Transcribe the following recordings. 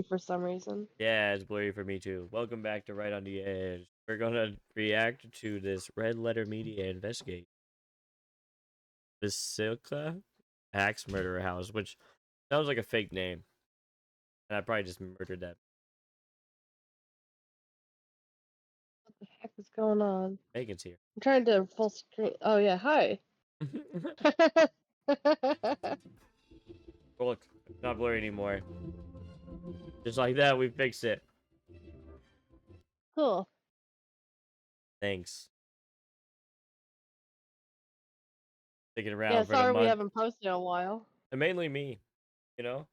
for some reason. Yeah, it's blurry for me too. Welcome back to Right on the Edge. We're gonna react to this Red Letter Media investigate Basilica Axe Murderer House, which sounds like a fake name, and I probably just murdered that. What the heck is going on? Megan's here. I'm trying to full screen. Oh yeah, hi. Oh, look, it's not blurry anymore. Just like that, we fixed it. Cool. Thanks. Sticking around Yeah, for the sorry we month. haven't posted in a while. And mainly me, you know?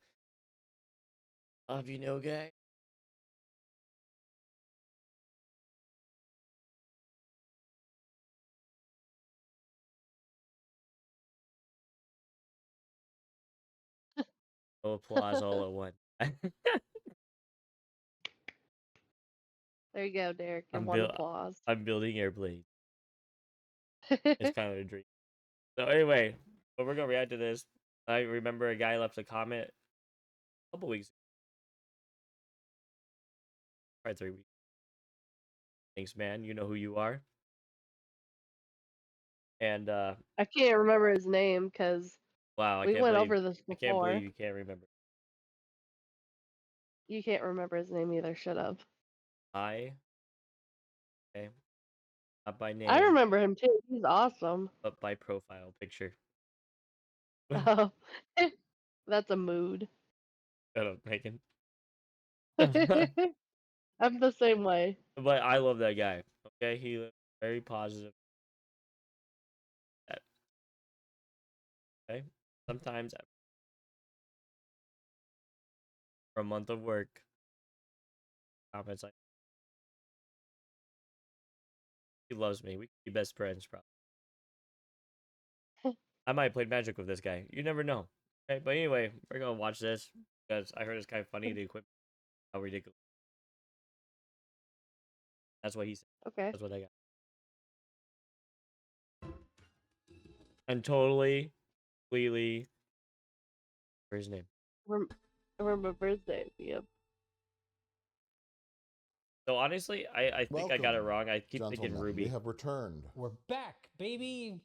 Love you, no guy. No applause all at once. There you go, Derek. Your one applause. I'm building airplanes. It's kind of a dream. So anyway, but we're gonna react to this. I remember a guy left a comment a couple weeks ago. Probably 3 weeks. Thanks, man. You know who you are. And I can't remember his name because wow, we went over this I can't before. believe you can't remember. You can't remember his name either. Shut up. Okay. Not by name. I remember him too. He's awesome. But by profile picture. Oh, that's a mood. Shut up, Megan. I'm the same way. But I love that guy. Okay, he was very positive. Okay, sometimes for a month of work, comments like he loves me. We could be best friends, probably. I might play Magic with this guy. You never know. Okay, but anyway, we're gonna watch this because I heard it's kind of funny. The equipment, how ridiculous. That's what he said. Okay. That's what I got. And totally, completely. Where's his name? Remember his name. Yep. So honestly, I think I got it wrong. I keep thinking Ruby. We have returned. We're back, baby.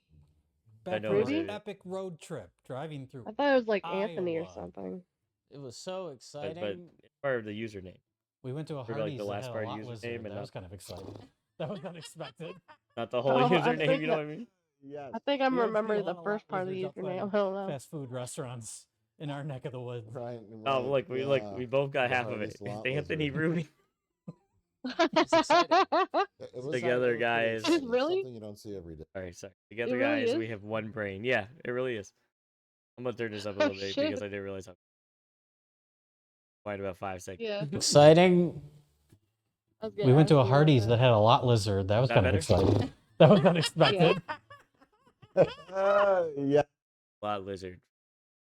I Back know from it's an Ruby. epic road trip, driving through. I thought it was like Anthony or Iowa. something. It was so exciting. But it's part of the username. We went to a Or, like, Hardee's the that last had part a of lot username lizard. and That not- was kind of exciting. That was unexpected. Not the whole Oh, I username. think You know what I mean? Yes. I think I'm We actually remembering had a the lot first part of the lizards outside username. I of don't know. Fast food restaurants in our neck of the woods. Right. Oh, look, we both got The half of it. hardest lot Anthony lizard. Ruby. It's exciting. It was Together, it was pretty guys. exciting. It's Really? something you don't see every day. All right, sorry. Together, really guys, is? we have one brain. Yeah, it really is. I'm gonna turn this up a Oh, little bit shit. because I didn't realize how. Quite about 5 seconds. Yeah. Exciting. I was gonna We went to a ask you about Hardee's that. that had a lot lizard. That was That kind of better? exciting. That was unexpected. Yeah. Lot lizard.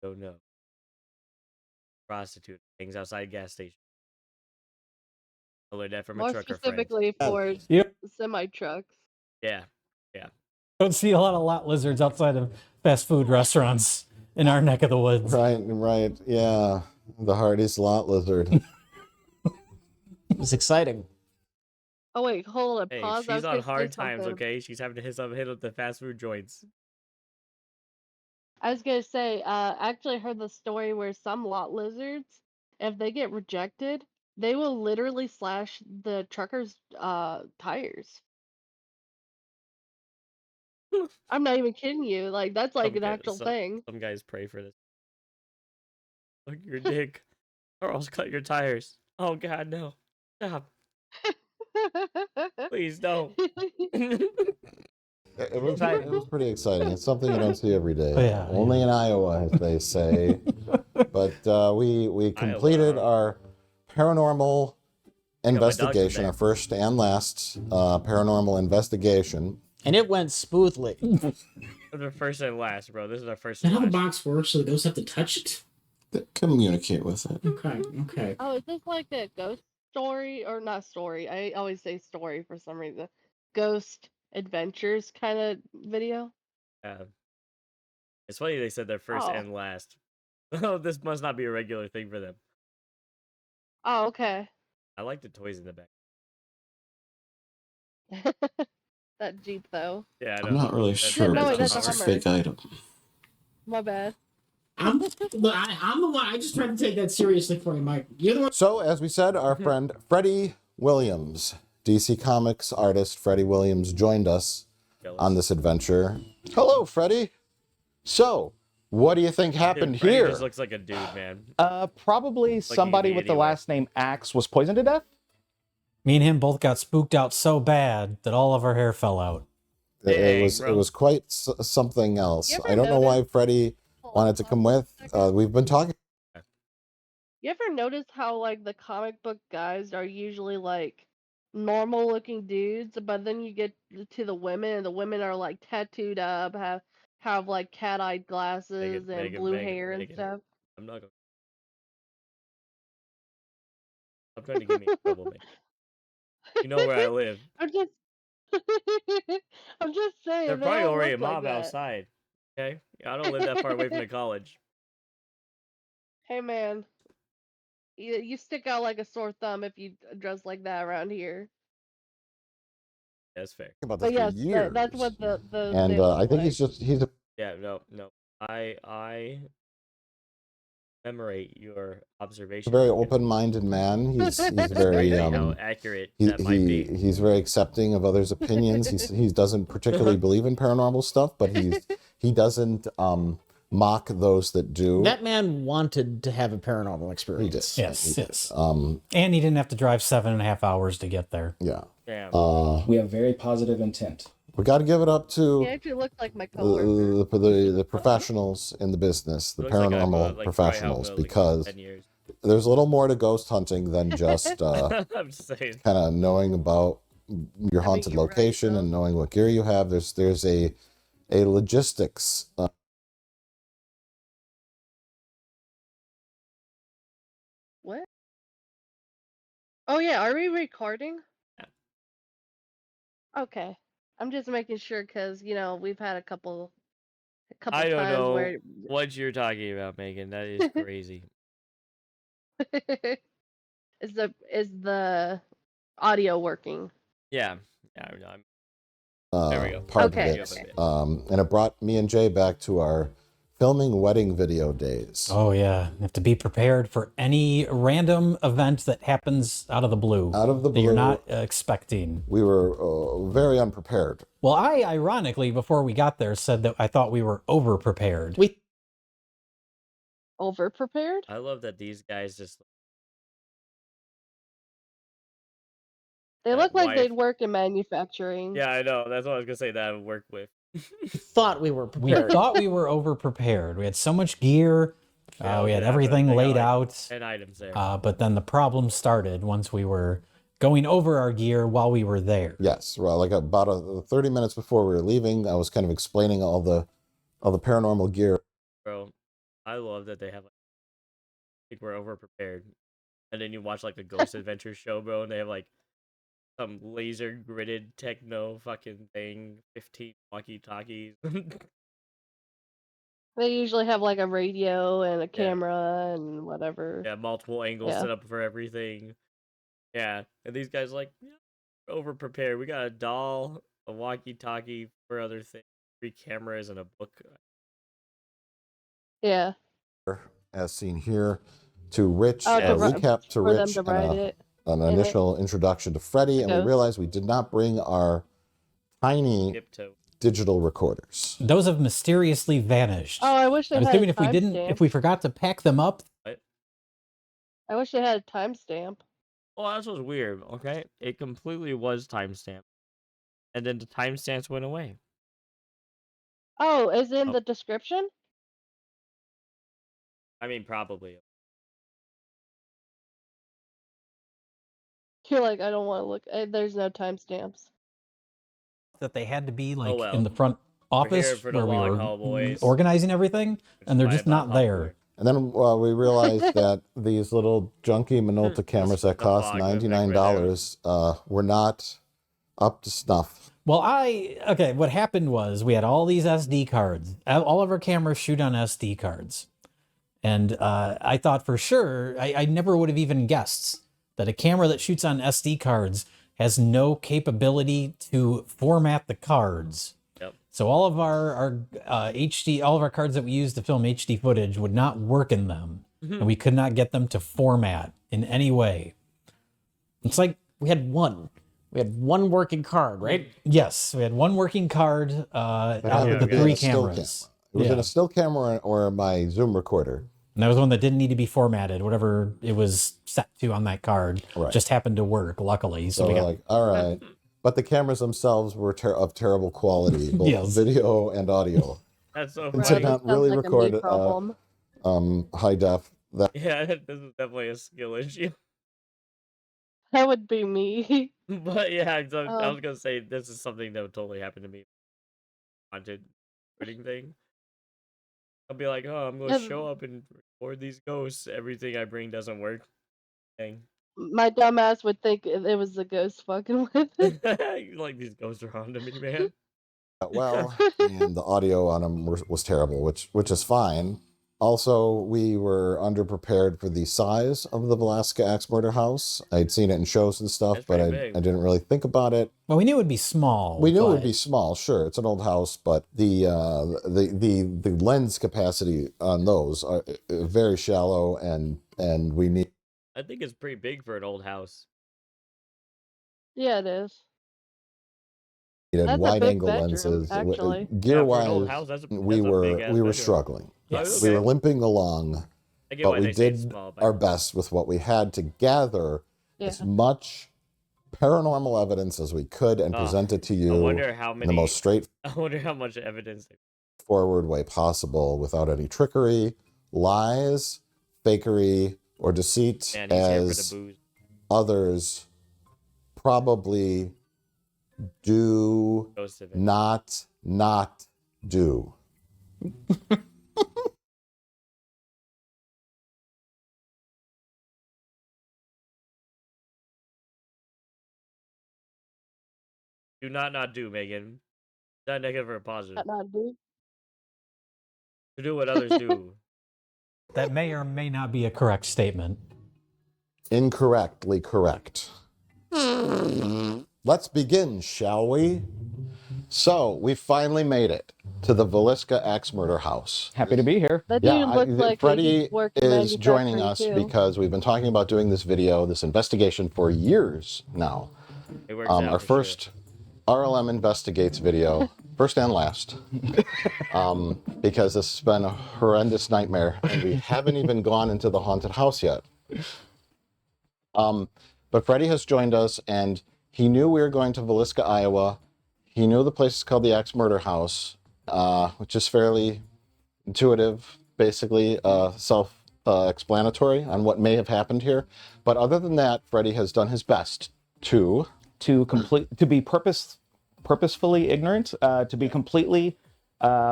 Don't know. Prostitute hangs outside gas station. I learned that from a More trucker friend. specifically for Yep. semi trucks. Yeah. Don't see a lot of lot lizards outside of fast food restaurants in our neck of the woods. Right. Yeah. The hardest lot lizard. It was exciting. Oh wait, hold on. Hey, Pause. I was she's on gonna say hard times, something. okay? She's having to hit up the fast food joints. I was gonna say, I actually heard the story where some lot lizards, if they get rejected, they will literally slash the truckers' tires. I'm not even kidding you. Like that's like an actual thing. Some guys pray for this. Look your dick, or else cut your tires. Oh God, no! Stop, please don't. It was pretty exciting. It's something you don't see every day. Oh, yeah, Only in Iowa, as they say. But we completed our paranormal investigation, our first and last paranormal investigation. And it went smoothly. The first and last, bro. This is our first. Is that how the and last. box works? So the ghosts have to touch it? Communicate with it. Okay. Oh, is this like a ghost story or not story? I always say story for some reason. Ghost adventures kind of video. It's funny they said their first Oh. and last. Oh, this must not be a regular thing for them. Oh, okay. I like the toys in the back. That Jeep though. Yeah, I I'm know. not really sure no, wait, because that's a it's a Hummer. fake item. My bad. I'm the one. I just tried to take that seriously for you, Mike. You're the one. So, as we said, our friend Freddie Williams, DC Comics artist Freddie Williams, joined us on this adventure. Hello, Freddie. So, what do you think happened Freddy here? just looks like a dude, man. Probably somebody with the anywhere. last name Axe was poisoned to death. Me and him both got spooked out so bad that all of our hair fell out. Dang, It bro. was quite something else. You ever I don't know why notice- Freddie wanted to come with. We've been talking. You ever notice how like the comic book guys are usually like normal looking dudes, but then you get to the women and the women are like tattooed up, have like cat-eyed glasses and Megan, blue Megan, hair and Megan. stuff. I'm not gonna. I'm trying to get me in trouble, man. You know where I live. I'm just I'm just saying They're they probably all already a look like mob that. outside. Okay, I don't live that far away from the college. Hey man, you stick out like a sore thumb if you dress like that around here. That's fair. About this But for yes, years. that's what And they look I think like. he's a Yeah, no. I commemorate your observation. very open-minded man. He's very Crazy how accurate he, that might be. he's very accepting of others' opinions. He doesn't particularly believe in paranormal stuff, but he doesn't mock those that do. That man wanted to have a paranormal He experience. did. Yes, He did. yes. And he didn't have to drive 7.5 hours to get there. Yeah. Damn. We have very positive intent. We got to give it up He to actually looks like my coworker. the professionals in the business, the Looks like I've, paranormal like, professionals, probably because 10 years. there's a little more to ghost hunting than just I'm just saying. kind of knowing about your haunted you're right, location though. and knowing what gear you have. There's a logistics. What? Oh yeah, are we recording? Yeah. Okay. I'm just making sure because we've had a couple I don't times know where what you're talking about, Megan. That is crazy. is the audio working? Yeah. No, there we go. Part Okay, of it. okay. And it brought me and Jay back to our filming wedding video days. Oh, yeah. You have to be prepared for any random event that happens out of the blue. Out of the that you're blue. not expecting. We were very unprepared. Well, I, ironically, before we got there, said that I thought we were over-prepared. Over prepared? I love that these guys just They that look like wife- they'd work in manufacturing. Yeah, I know. That's what I was gonna say. That I would work with. Thought we were We prepared. thought we were over-prepared. We had so much gear. Yeah, We had yeah, everything but they got, laid like, out. 10 items there. But then the problem started once we were going over our gear while we were there. Yes, well, like about 30 minutes before we were leaving, I was kind of explaining all the paranormal gear. Bro, I love that they have like we're over prepared. And then you watch like the Ghost Adventure show, bro, and they have like some laser gridded techno fucking thing, 15 walkie-talkies. They usually have like a radio and a Yeah. camera and whatever. Yeah, multiple angles Yeah. set up for everything. Yeah, and these guys like we're over prepared. We got a doll, a walkie-talkie for other things, 3 cameras, and a book. Yeah. As seen here, to Rich, Oh, to ri- recap to For them Rich, to and write it. an in it. initial introduction to Freddie, and we Ghost. realized we did not bring our tiny Tiptoe. digital recorders. Those have mysteriously vanished. Oh, I wish they I was had thinking a if we didn't, timestamp. if we forgot to pack them up, I wish they had a timestamp. Well, that's what's weird, okay? It completely was timestamped. And then the timestamps went away. Oh, is it in Oh. the description? I mean, probably. You're like, I don't want to look. There's no timestamps. that they had to be like well. in the front We're office here for the where we long were haul, boys. organizing everything, Which and they're is just why not about there. popcorn. And then we realized that these little junky Minolta cameras that The cost fog effect right $99 were not up to snuff. Well, what happened was we had all these SD cards. All of our cameras shoot on SD cards. And I thought for sure, I never would have even guessed that a camera that shoots on SD cards has no capability to format the cards. Yep. So all of our HD, all of our cards that we use to film HD footage would not work in them. And we could not get them to format in any way. It's like We had one working card, right? yes, we had one working card out happened of to the be in three a still cameras. It was Yeah. in a still camera or my Zoom recorder. And that was one that didn't need to be formatted. Whatever it was set to on that card Right. just happened to work, luckily. So So we we're got like, all right. But the cameras themselves were of terrible quality, both Yes. video and audio. That's so And funny. to Right, not sounds really like a me record problem. high def. That Yeah, this is definitely a skill issue. That would be me. But yeah, so I Um, was gonna say this is something that would totally happen to me. Haunted recording thing. I'll be like, oh, I'm gonna yeah, show up and record these ghosts. Everything I bring doesn't work. Dang. my dumb ass would think it was a ghost fucking with it. Like these ghosts are haunting me, man. well, and the audio on them was terrible, which is fine. Also, we were underprepared for the size of the Velasca Axe Murder House. I'd seen it in shows and stuff, That's but pretty I big. didn't really think about it. well, we knew it would be small. We knew it would but- be small, sure. It's an old house, but the lens capacity on those are very shallow, and we need I think it's pretty big for an old house. Yeah, it is. needed That's a wide big angle bedroom, lenses. actually. Gear Yeah, for an old wise, house, that's a we were big-ass we were bedroom. struggling. Yes. We were Okay. limping along, I get but why we they say did small, but our best with what we had to gather Yeah. as much paranormal evidence as we could and Oh, present it to I you wonder how in the many. most I wonder how much evidence. straightforward way possible without any trickery, lies, fakery, or deceit, Man, he's here for as the booze. others probably do Ghost of it. not do. Do not do, Megan. Is that negative or positive? Not do. To do what others do. That may or may not be a correct statement. Incorrectly correct. Let's begin, shall we? So, we finally made it to the Velasca Axe Murder House. Happy to be here. That dude looks like Freddie he worked in is joining manufacturing, us too. because we've been talking about doing this video, this investigation for years now. It works out Our for first RLM Investigates video, first and last, because this has been a horrendous nightmare, and we haven't even gone into the haunted house yet. But Freddie has joined us, and he knew we were going to Velasca, Iowa. He knew the place is called the Axe Murder House, which is fairly intuitive, basically self-explanatory on what may have happened here. But other than that, Freddie has done his best to be purposefully ignorant, to be completely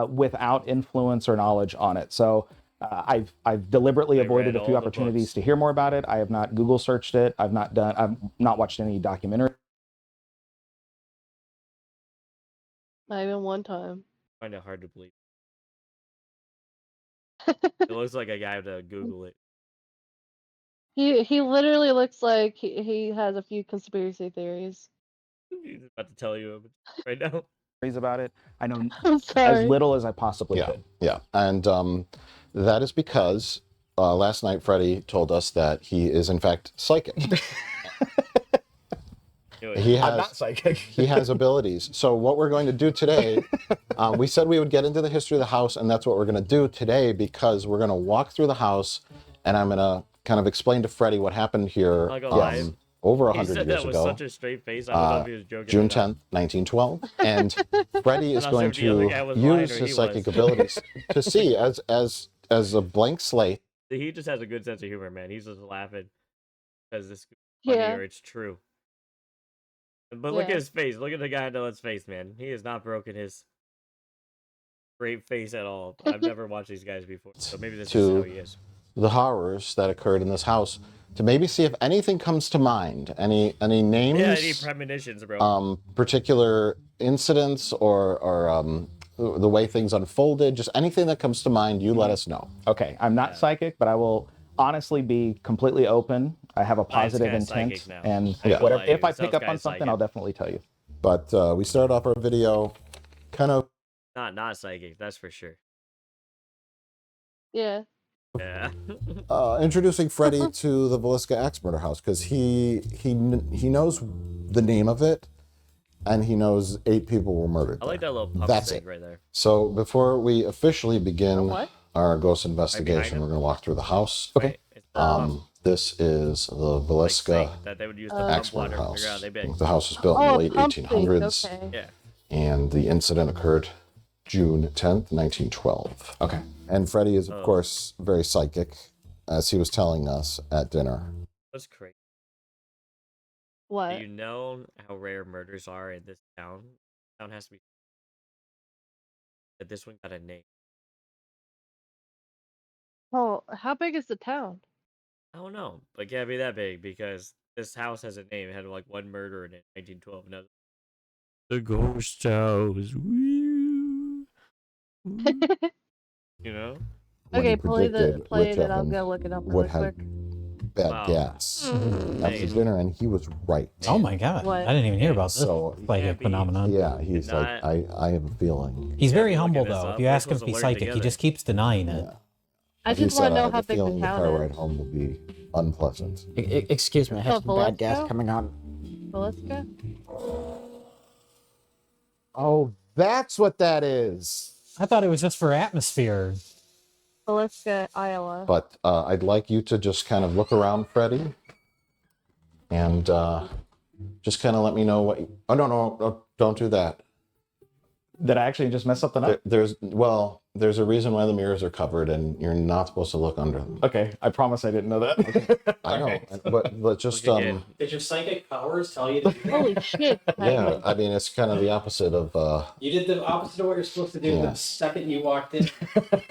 without influence or knowledge on it. So I've deliberately They avoided read a few all the opportunities books. to hear more about it. I have not Google searched it. I've not watched any documentary. Not even one time. I find it hard to believe. It looks like a guy to Google it. He literally looks like he has a few conspiracy theories. He's about to tell you right now. About it. I know I'm as sorry. little as I possibly could. Yeah, and that is because last night Freddie told us that he is in fact psychic. He I'm has not psychic. he has abilities. So what we're going to do today, we said we would get into the history of the house, and that's what we're going to do today, because we're going to walk through the house, and I'm going to kind of explain to Freddie what happened here Not gonna lie. over He 100 said years that with ago. such a straight face. I don't know if he was joking. June or not. 10th, 1912. And Freddie is I'm not going sure if the other guy to was lying use or his he psychic was. abilities to see as a blank slate. He just has a good sense of humor, man. He's just laughing because this is funny Yeah. or it's true. But look at Yeah. his face. Look at the guy in Noah's face, man. He has not broken his great face at all. I've never watched these guys before, so maybe this is To- how he is. The horrors that occurred in this house, to maybe see if anything comes to mind, any names, Yeah, any premonitions, bro? particular incidents or the way things unfolded, just anything that comes to mind, you let us know. Okay, I'm not psychic, but I will honestly be completely open. I have a positive kinda intent, psychic now. and I ain't gonna whatever. lie, If I it sounds pick up on kinda something, psychic. I'll definitely tell you. But we started off our video kind of Not psychic, that's for sure. Yeah. Yeah. introducing Freddy to the Villisca Axe Murder House because he knows the name of it, and he knows 8 people were murdered. I like that little pup That's thing it. right there. So before we officially begin what? our ghost investigation, him? we're going to walk through the house. Okay. It's the pup, This is the like, Villisca thing that they would use to Axe pump Murder water to figure out House. they big. The house was built in Oh, the a late pump thing, 1800s, okay. Yeah. and the incident occurred June 10th, 1912. Okay. And Freddy is, of Oh. course, very psychic, as he was telling us at dinner. That's crazy. Do What? you know how rare murders are in this town? Town has to be. That this one got a name. Oh, how big is the town? I don't know, but it can't be that big because this house has a name. It had like one murder in it, 1912. Now, the ghost house. Woo. You know? When Okay, he play predicted it which and of I'll them go look it up would really have quick. bad Wow. gas Mm. at the dinner, and he was right. Oh my god. What? I didn't even hear about this So, psychic be- phenomenon. Yeah, he's like, Not- I have a feeling. He's very be looking humble this though. up. If you We're ask him supposed to to be learn psychic, he together. just keeps denying it. Yeah. I He just said, want to I know have how a big the feeling the town car is. ride home will be unpleasant. Excuse me, I have Oh, some bad gas Velasco? coming on. Villisca? Oh, that's what that is. I thought it was just for atmosphere. Villisca, Iowa. But I'd like you to just kind of look around, Freddie, and just kind of let me know what. Oh no, don't do that. Did I actually just mess something up? There's a reason why the mirrors are covered, and you're not supposed to look under them. Okay, I promise I didn't know that. I know, but just Look again. Did your psychic powers tell you to do that? Holy shit. yeah. I mean, it's kind of the opposite of. You did the opposite of what you're supposed to do Yeah. the second you walked in.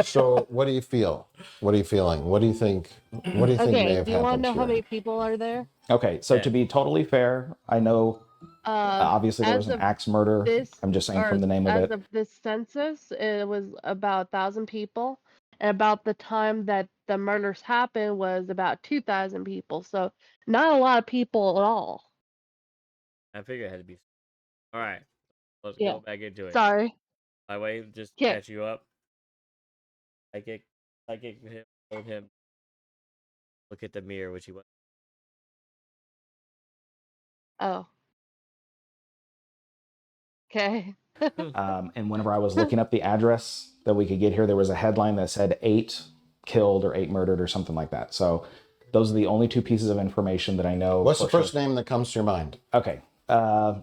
So, what do you feel? What are you feeling? What do you think? What do you think may Okay, have do you want happened to know how here? many people are there? Okay, so to be totally fair, I know obviously there was as an of axe murder. This, I'm just saying or from the name of as it. of this census, it was about 1,000 people. And about the time that the murders happened was about 2,000 people. So not a lot of people at all. I figured it had to be. All right, let's Yeah. go back into it. Sorry. By the way, just Yeah. catch you up. Psychic him, told him, look at the mirror, which he was. Oh. Okay. And whenever I was looking up the address that we could get here, there was a headline that said 8 killed or 8 murdered or something like that. So those are the only 2 pieces of information that I know. What's the for first sure. name that comes to your mind? Okay. I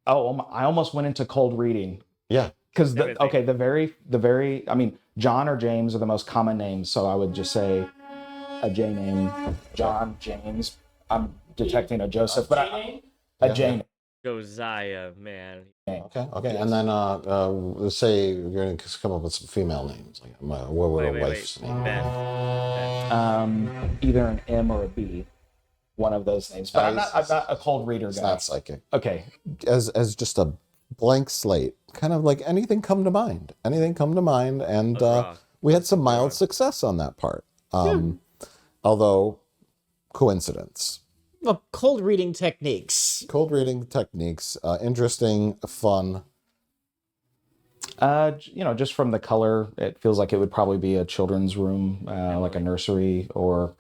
almost went into cold reading. Yeah. Because Everything. the very I mean, John or James are the most common names, so I would just say a J name, John, James. I'm detecting a Joseph, but a J name. Josiah, man. Okay. And then let's say you're going to come up with some female names. Like, what would a wife's name? Beth. Either an M or a B, one of those names. But I'm not a cold reader It's guy. not psychic. Okay. As just a blank slate, kind of like anything come to mind. And Let's rock. we had some mild success on that part. Although, coincidence. Well, cold reading techniques. Cold reading techniques, interesting, fun. Just from the color, it feels like it would probably be a children's room, like a nursery or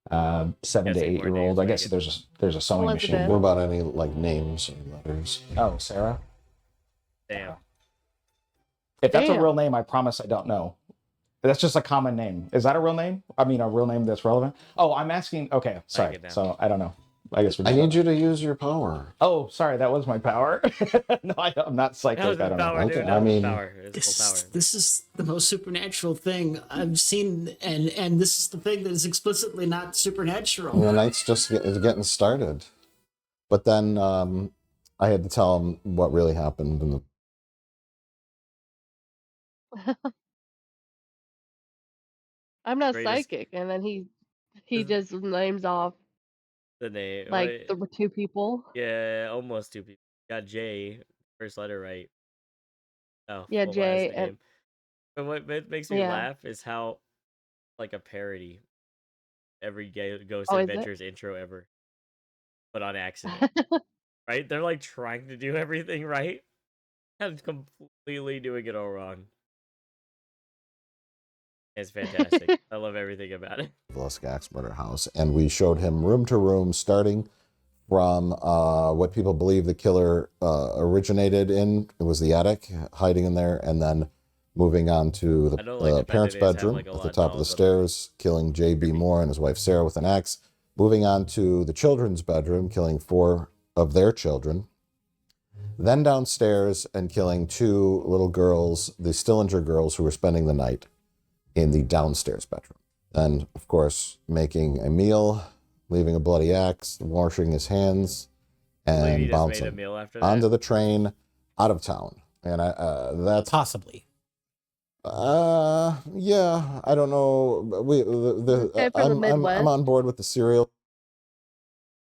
7 to Guessing 8 year more old. I names, guess there's a sewing Elizabeth. machine. What about any like names or letters? Oh, Sarah. Damn. If that's a Damn. real name, I promise I don't know. That's just a common name. Is that a real name? I mean, a real name that's relevant? Oh, I'm asking. Okay, sorry. get that. So I don't know. I guess I need you to use your power. Oh, sorry. That was my power. No, I'm not psychic. That was I the don't power, know. dude. Okay, That I was mean- the power. It's full power. This is the most supernatural thing I've seen, and this is the thing that is explicitly not supernatural. The night's just is getting started. But then I had to tell him what really happened in the I'm not Greatest- psychic. And then he just names off The name. like Wait, the 2 people. yeah, almost 2 people. Got J, first letter right. No, Yeah, full last Jay, and name. But what makes me yeah. laugh is how like a parody every Ghost Oh, is it? Adventures intro ever, but on accident. Right? They're like trying to do everything right and completely doing it all wrong. It's fantastic. I love everything about it. Skaggs murder house, and we showed him room to room, starting from what people believe the killer originated in. It was the attic, hiding in there, and then moving on to I don't like the the fact parents' that they just have bedroom like a at the lot of top of the dolls up there. stairs, killing J.B. Moore and his wife Sarah with an axe. Moving on to the children's bedroom, killing 4 of their children. Then downstairs and killing 2 little girls, the Stillinger girls, who were spending the night in the downstairs bedroom. And, of course, making a meal, leaving a bloody axe, washing his hands, I believe he and just made a bouncing meal after that. onto the train out of town. And that's Possibly. yeah, I don't know. Okay, from the I'm Midwest, on board with the serial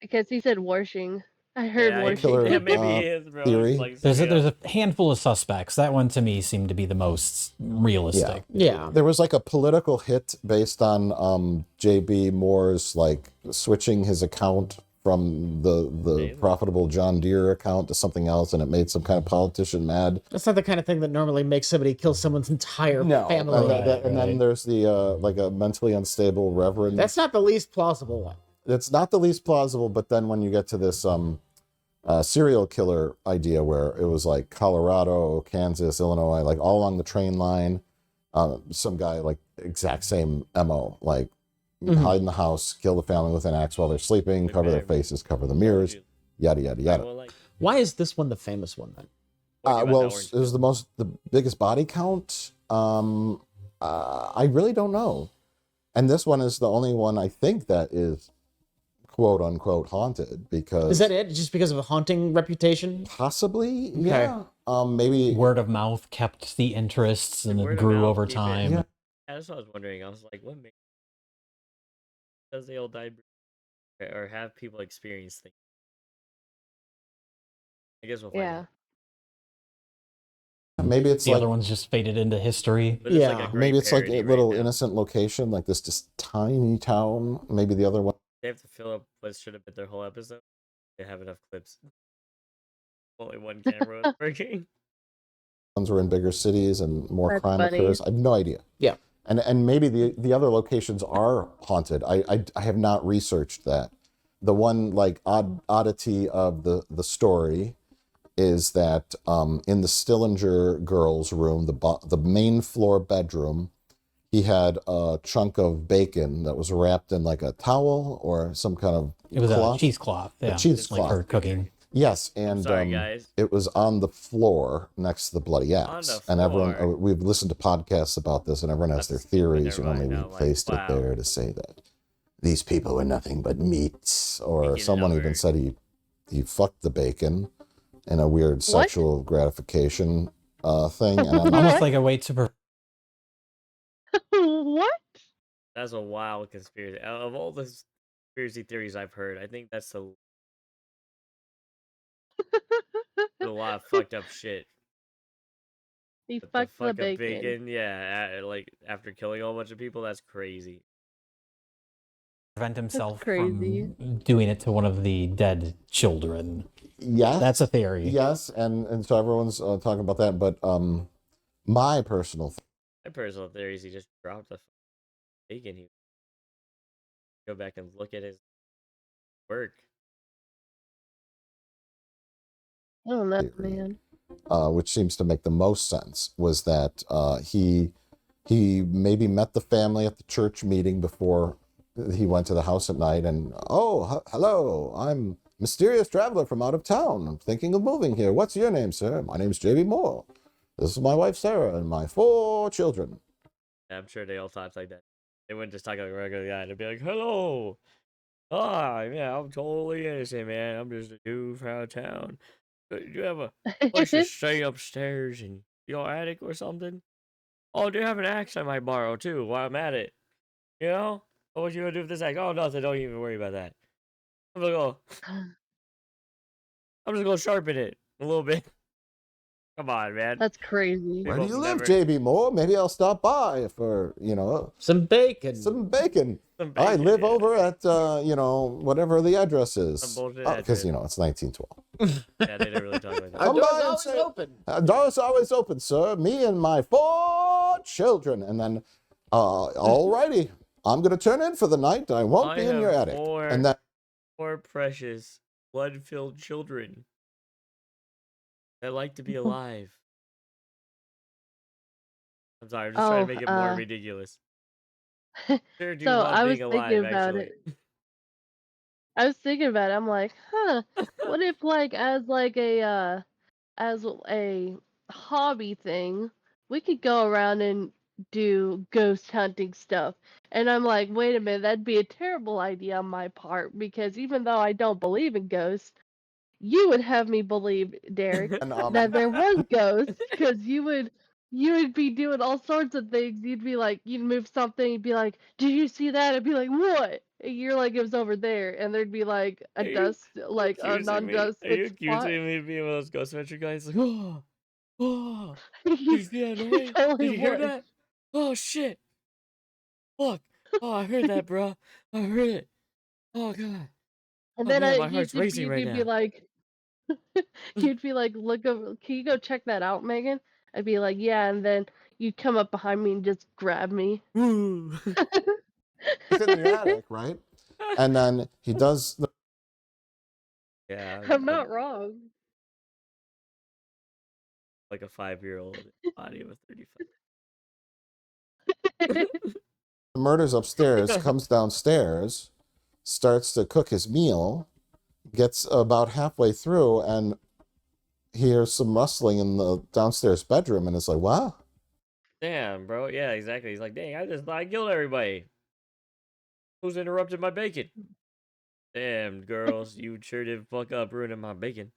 because he said washing. I heard Yeah, washing. yeah, maybe he is, bro. It's theory. like There's straight there's up. a handful of suspects. That one to me seemed to be the most realistic. Yeah. There was like a political hit based on J.B. Moore's like switching his account from the Amazing. profitable John Deere account to something else, and it made some kind of politician mad. That's not the kind of thing that normally makes somebody kill someone's entire family. And then there's the like a mentally unstable reverend. That's not the least plausible one. It's not the least plausible, but then when you get to this serial killer idea where it was like Colorado, Kansas, Illinois, like all along the train line, some guy like exact same MO, like hide in the house, kill the family with an axe while they're sleeping, cover their faces, cover the mirrors, yada yada yada. Well, like, Why is this one the famous one then? Well, it was the biggest body count. I really don't know, and this one is the only one I think that is quote unquote haunted, because Is that it? Just because of a haunting reputation? possibly, yeah. Maybe Word of mouth kept the interests and word it of grew mouth, over keep it. time. Yeah. That's what I was wondering. I was like, what makes does they all die or have people experience things? I guess we'll find Yeah. out. maybe it's The like other one's just faded into history. But it's like Yeah. a great maybe it's like parody a right little now. innocent location, like this just tiny town. Maybe the other one They have to fill up what should have been their whole episode. They have enough clips. Only one camera was working. ones were in bigger cities and more That's crime funny. occurs. I have no idea. Yeah. And maybe the other locations are haunted. I have not researched that. The one like oddity of the story is that in the Stillinger girls' room, the main floor bedroom, he had a chunk of bacon that was wrapped in like a towel or some kind of It was cloth. a cheesecloth. Yeah. cheesecloth. Like for cooking. Yes, and Sorry, guys. it was on the floor next to the bloody axe. the And everyone, floor. we've listened to podcasts about this, and everyone has their That's stupid, theories. never mind, Only we I'm like, placed wow. it there to say that these people were nothing but meats. Or Making it someone even over. said he fucked the bacon in a weird sexual gratification thing. And I'm Almost like a way to What? That's a wild conspiracy. Of all the conspiracy theories I've heard, I think that's a lot of fucked up shit. He But fucked the fuck up bacon. yeah, like after killing a whole bunch of people, that's crazy. prevent himself crazy. from doing it to one of the dead children. yes, That's a theory. yes, and so everyone's talking about that. But my personal My personal theory is he just dropped the bacon. He go back and look at his work. I don't know, theory. man. Which seems to make the most sense, was that he maybe met the family at the church meeting before he went to the house at night, and hello, I'm mysterious traveler from out of town. I'm thinking of moving here. What's your name, sir? My name's J.B. Moore. This is my wife Sarah and my 4 children. Yeah, I'm sure they all talk like that. They wouldn't just talk like a regular guy. They'd be like, "Hello, hi, yeah, I'm totally innocent, man. I'm just a dude from out of town. Do you have a place to stay upstairs in your attic or something? Oh, do you have an axe I might borrow too while I'm at it? You know? What you gonna do with this axe? Oh, nothing. Don't even worry about that. I'm just gonna sharpen it a little bit. Come on, man. That's crazy. Where do People you live, never- JB Moore? Maybe I'll stop by for, Some bacon. some bacon. Some I bacon, live yeah. over at, whatever the address is. Some bullshit Because, address. it's 1912. Yeah, they didn't really talk like that. Our Come door's by and always say- open. Door's always open, sir. Me and my 4 children. And then, all righty. I'm going to turn in for the night. I won't be in your have attic. four- And then, 4 precious, blood-filled children that like to be alive. I'm sorry, I'm just trying to make it more ridiculous. Sure do So love I was being thinking alive, about actually. it. I was thinking about it. I'm like, what if like as a hobby thing, we could go around and do ghost hunting stuff. And I'm like, wait a minute, that'd be a terrible idea on my part because even though I don't believe in ghosts, you would have me believe, Derek, and, that there was ghosts because you would be doing all sorts of things. You'd be like, you'd move something, you'd be like, "Did you see that?" I'd be like, "What?" And you're like, "It was over there," and there'd be like a like a non-dust Are you spot. accusing me of being one of those ghost adventure guys? Like, oh, did You you see that noise? totally Did you hear would. that? Oh shit! Fuck! Oh, I heard that, bro. I heard it. Oh god. And Oh then man, my heart's racing right you'd now. be like, you'd be like, "Look over, can you go check that out, Megan?" I'd be like, "Yeah," and then you'd come up behind me and just grab me. Woo. he's in the attic, right? And then he does the Yeah, I'm not wrong. like a 5-year-old body of a 35. murders upstairs, comes downstairs, starts to cook his meal, gets about halfway through, and hears some rustling in the downstairs bedroom, and is like, "Wow." Damn, bro. Yeah, exactly. He's like, dang, I just thought I killed everybody. Who's interrupted my bacon? Damn, girls, you sure did fuck up ruining my bacon.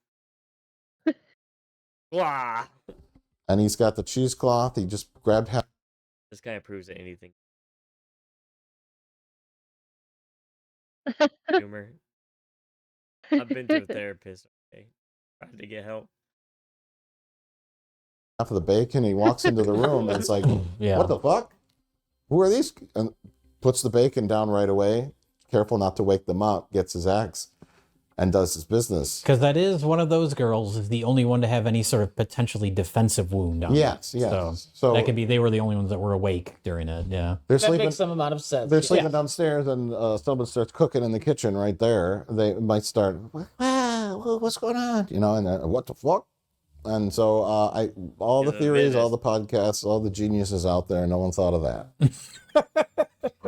Wah! And he's got the cheesecloth. He just grabbed half. This kind of proves that anything. Humor. I've been to a therapist. Okay, trying to get help. Half of the bacon. He walks into the room and it's like, Yeah. "What the fuck? Who are these?" And puts the bacon down right away. Careful not to wake them up. Gets his axe and does his business. Because that is one of those girls is the only one to have any sort of potentially defensive wound on Yes, it. yes. So that could be they were the only ones that were awake during it. Yeah. They're That sleeping. makes some amount of sense. They're sleeping downstairs, and someone starts cooking in the kitchen right there. They might start, "Wow, what's going on?" And what the fuck? And so all the Yeah, theories, all business. the podcasts, all the geniuses out there, no one thought of that.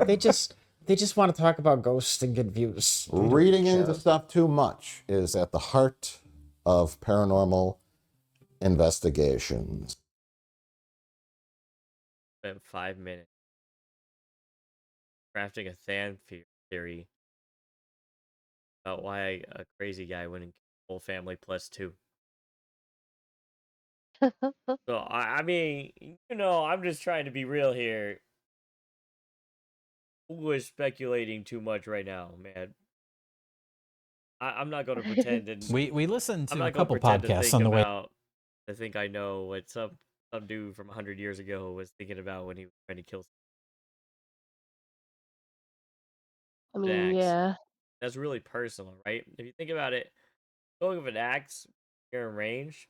They just want to talk about ghosts and get views. Reading into stuff too much is at the heart of paranormal investigations. Spent 5 minutes crafting a fan theory about why a crazy guy wouldn't kill the whole family plus 2. So I mean, I'm just trying to be real here. Who is speculating too much right now, man? I'm not going to pretend and We listened I'm to a not going to couple pretend to podcasts think on the way. about. I think I know what some dude from 100 years ago was thinking about when he was trying to kill. I mean, Axe. yeah. That's really personal, right? If you think about it, going with an axe, you're in range.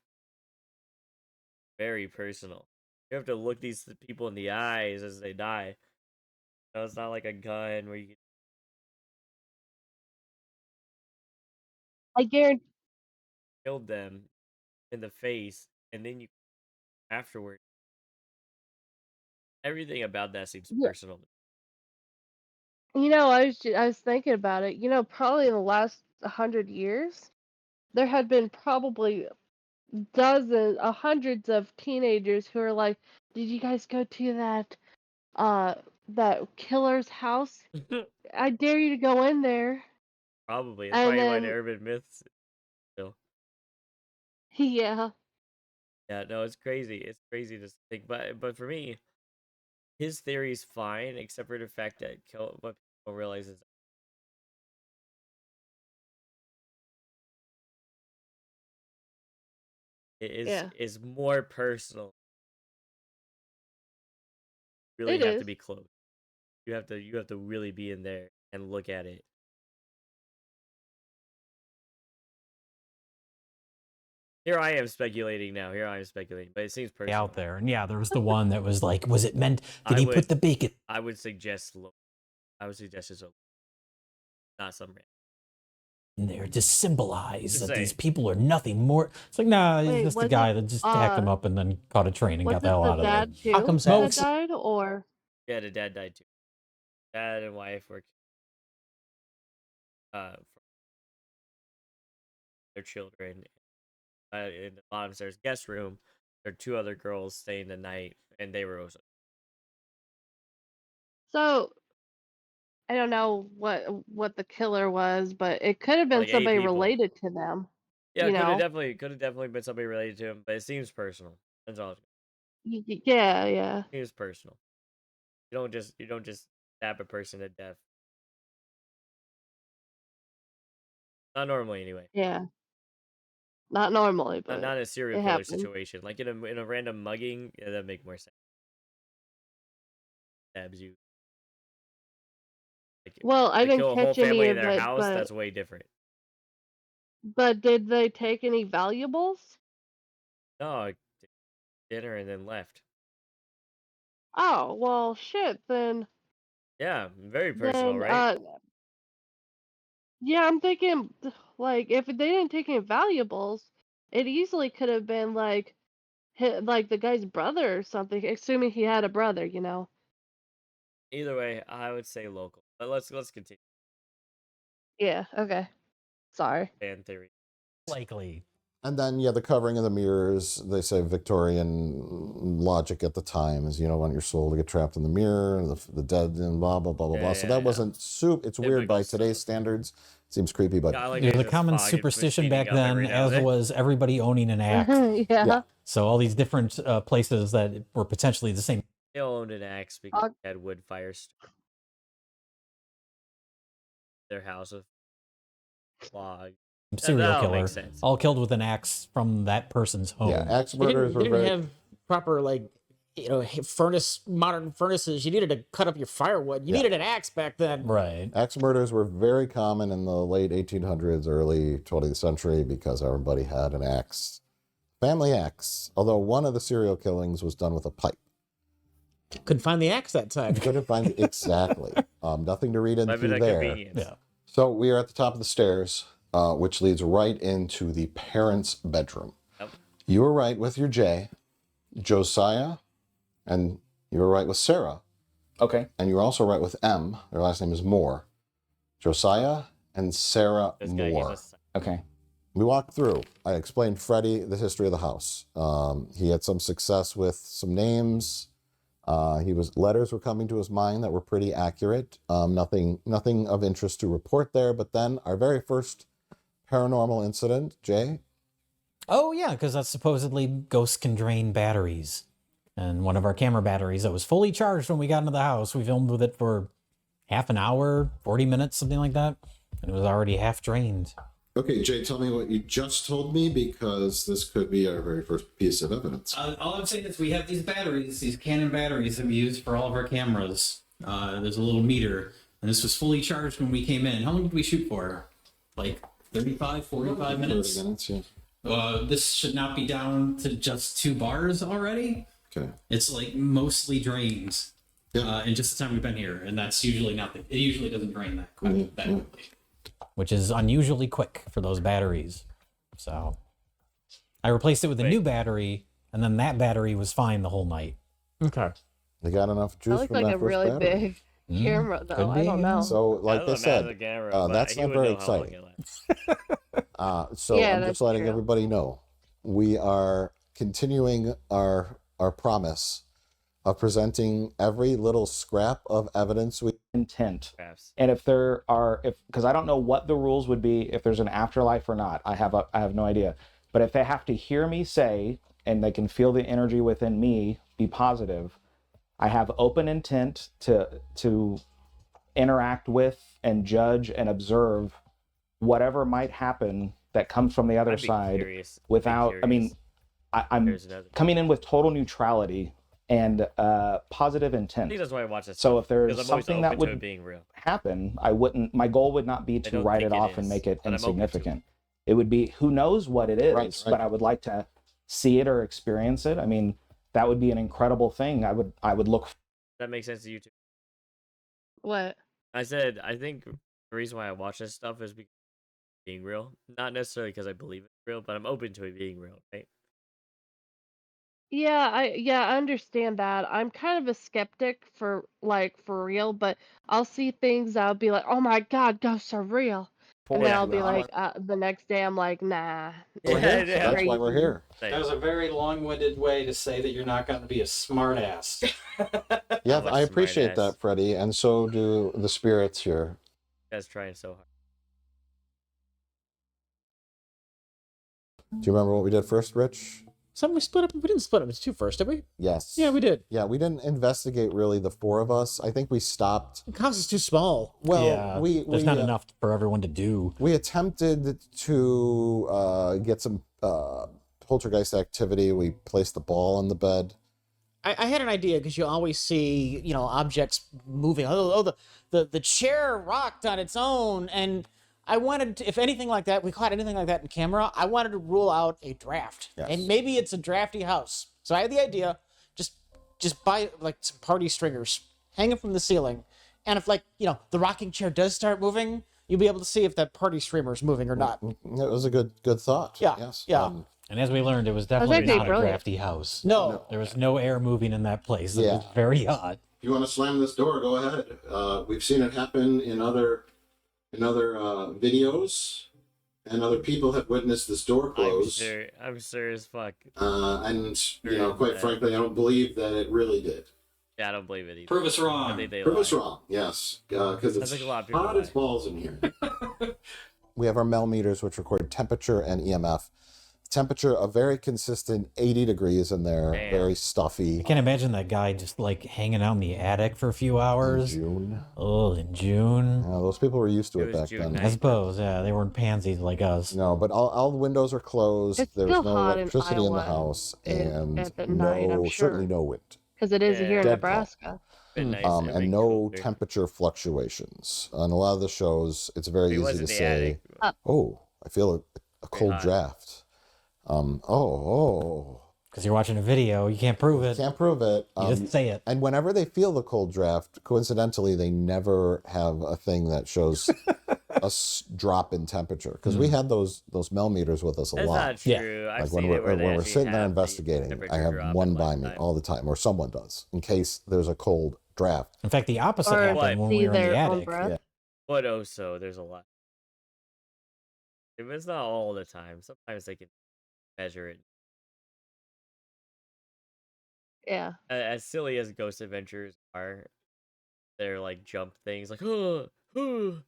Very personal. You have to look these people in the eyes as they die. It's not like a gun where you can I guarantee. kill them in the face and then you afterward. Everything about that seems Yeah. personal. I was thinking about it. Probably in the last 100 years, there had been probably hundreds of teenagers who are like, "Did you guys go to that killer's house? I dare you to go in there." Probably. That's And probably why the then, urban myths still. yeah, Yeah, no, it's crazy. It's crazy to think. But for me, his theory is fine, except for the fact that what people realize is Yeah. is more personal. Really It have to is. be close. You have to really be in there and look at it. Here I am speculating now. But it seems personal. Out there. And yeah, there was the one that was like, was it meant? Did I he would- put the bacon? I would suggest it's not some random. In there to symbolize Just that these saying. people are nothing more. It's like, nah, he's Wait, just a was guy it, that just hacked him up and then caught a train and Was got it the hell the out of there. dad too How come that smokes? died, or Yeah, the dad died too. Dad and wife were from their children. In the bottom stairs guest room, there are 2 other girls staying the night, and they were also. so? I don't know what the killer was, but it could have been Like 8 somebody people. related to them. Yeah, You could have know? definitely been somebody related to him, but it seems personal. That's all. Yeah, yeah. It seems personal. You don't just stab a person to death. Not normally, anyway. Yeah. Not normally, Not but not in a serial it killer happened. situation. Like in a random mugging, yeah, that'd make more sense. Stabs you. Like, Well, I to didn't kill a whole catch any family in of their it, house, that's way different. but did they take any valuables? No, dinner and then left. Oh, well, shit, then Yeah, very personal, then right? yeah, I'm thinking like if they didn't take any valuables, it easily could have been like like the guy's brother or something, assuming he had a brother, you know. Either way, I would say local. But let's continue. Yeah, okay. Sorry. Fan theory. Likely. And then, yeah, the covering of the mirrors, they say Victorian logic at the time is, you don't want your soul to get trapped in the mirror, the dead, and blah, blah, blah, blah, blah. So that wasn't soup. It's weird by today's standards. Seems creepy, but Yeah, I like It was a this common fog superstition proceeding back up every then, now and as then. was everybody owning an axe. Yeah. Yeah. So all these different places that were potentially the same. They all owned an axe because they had wood fires. Their house with log. Serial that all killer, makes sense. all killed with an axe from that person's home. yeah, axe They murders didn't, were they didn't very... have proper modern furnaces. You needed to cut up your firewood. You needed an axe back then. Right. Axe murders were very common in the late 1800s, early 20th century because everybody had an axe. Family axe. Although one of the serial killings was done with a pipe. Couldn't find the axe that time. Couldn't find it exactly. Nothing to read into Might be that there. convenience. Yeah. So we are at the top of the stairs, which leads right into the parents' bedroom. Yep. You were right with your J, Josiah, and you were right with Sarah. Okay. And you were also right with M. Their last name is Moore. Josiah and Sarah This guy gave Moore. us Okay. We walked through. I explained Freddie the history of the house. He had some success with some names. Letters were coming to his mind that were pretty accurate. Nothing of interest to report there. But then our very first paranormal incident, Jay. Oh yeah, because that's supposedly ghosts can drain batteries. And one of our camera batteries that was fully charged when we got into the house, we filmed with it for half an hour, 40 minutes, something like that. And it was already half drained. Okay, Jay, tell me what you just told me, because this could be our very first piece of evidence. All I'm saying is we have these batteries, these Canon batteries that we use for all of our cameras. There's a little meter, and this was fully charged when we came in. How long did we shoot for? Like 35, 45 minutes? 30 minutes, yeah. This should not be down to just 2 bars already. Okay. It's like mostly drained Yeah. in just the time we've been here, and that's usually nothing. It usually doesn't drain that quickly. Which is unusually quick for those batteries. So I replaced it with a new battery, and then that battery was fine the whole night. Okay. They got enough That juice looks from like that a first really battery. big camera, though. Could I don't be. know. So, like I I don't know said, the camera, but that's he not would very know how long exciting. it lasts. So Yeah, I'm that's just letting true. everybody know we are continuing our promise of presenting every little scrap of evidence we Intent. Perhaps. And if there are, because I don't know what the rules would be if there's an afterlife or not. I have no idea. But if they have to hear me say, and they can feel the energy within me be positive, I have open intent to interact with and judge and observe whatever might happen that comes from the other I'd be side curious. I'd be without, I mean, curious. I'm There's another. coming in with total neutrality and positive I intent. think that's why I watch this. So stuff, if there's because I'm always something that open to it would being real. happen, I wouldn't. My goal would not be to don't write think it it off and is, make it but I'm open to it. insignificant. It would be, who knows what it is, Right. but I would like to see it or experience it. I mean, that would be an incredible thing. I would look. That makes sense to you too. What? I said I think the reason why I watch this stuff is because it's being real, not necessarily because I believe it's real, but I'm open to it being real, right? I understand that. I'm kind of a skeptic for real, but I'll see things I'll be like, "Oh my God, ghosts are real," and then Yeah. I'll be like, the next day I'm like, "Nah, We're Yeah, here. yeah. That's why we're crazy." here. That was a very long-winded way to say that you're not going to be a smartass. Yeah, much I appreciate smartass. that, Freddie, and so do the spirits here. That's trying so hard. Do you remember what we did first, Rich? Something we split up. We didn't split up into two first, did we? Yes. Yeah, we did. Yeah, we didn't investigate really the four of us. I think we stopped. The house is too small. Well, yeah, there's not enough for everyone to do. We attempted to get some poltergeist activity. We placed the ball on the bed. I had an idea because you always see, objects moving. The chair rocked on its own, and I wanted to, if anything like that, we caught anything like that in camera, I wanted to rule out a draft. Yes. And maybe it's a drafty house. So I had the idea, just buy like some party stringers, hang them from the ceiling, and if the rocking chair does start moving, you'll be able to see if that party streamer is moving or not. It was a good thought. Yeah, Yes. yeah. And as we learned, it was That's definitely actually not a brilliant. drafty house. No. There was no air moving in that place. It Yeah. was very hot. If you want to slam this door, go ahead. We've seen it happen in other videos, and other people have witnessed this door close. I'm sure as fuck. And Sure, quite yeah. frankly, I don't believe that it really did. Yeah, I don't believe it either. Prove us I wrong. think they Prove us lie. wrong. Yes, because I it's think a lot of people hot lie. as balls in here. We have our Mel meters, which record temperature and EMF. Temperature, a very consistent 80 degrees in there, Damn. very stuffy. I can't imagine that guy just like hanging out in the attic for a few hours. June. Oh, in June. Yeah, those people were used to It it was back June then. I suppose, yeah, they weren't pansies like us. No, but all the windows are closed. It's There was still no hot in electricity in the Iowa house, at and at night, I'm certainly sure. no wind. Because it is Yeah. here in Dead cold. Nebraska. Been nice to And make no colder. temperature fluctuations. On a lot of the shows, it's very It easy was to in the say, attic. "Oh, I feel a cold hot. draft." Oh, Because you're watching a video, you can't prove it. can't prove it. You just say it. And whenever they feel the cold draft, coincidentally, they never have a thing that shows a drop in temperature. Because we had those Mel meters with us a That's lot. not Yeah. true. I've Like seen when it where they we're actually sitting there have the investigating, temperature I have drop one in by less me time. all the time, or someone does, in case there's a cold draft. In fact, the opposite Or happened when see we were in their the own attic. breath. Yeah. But also, there's a lot. If it's not all the time, sometimes they can measure it. Yeah. As silly as ghost adventures are, they're like jump things, like oh, oh.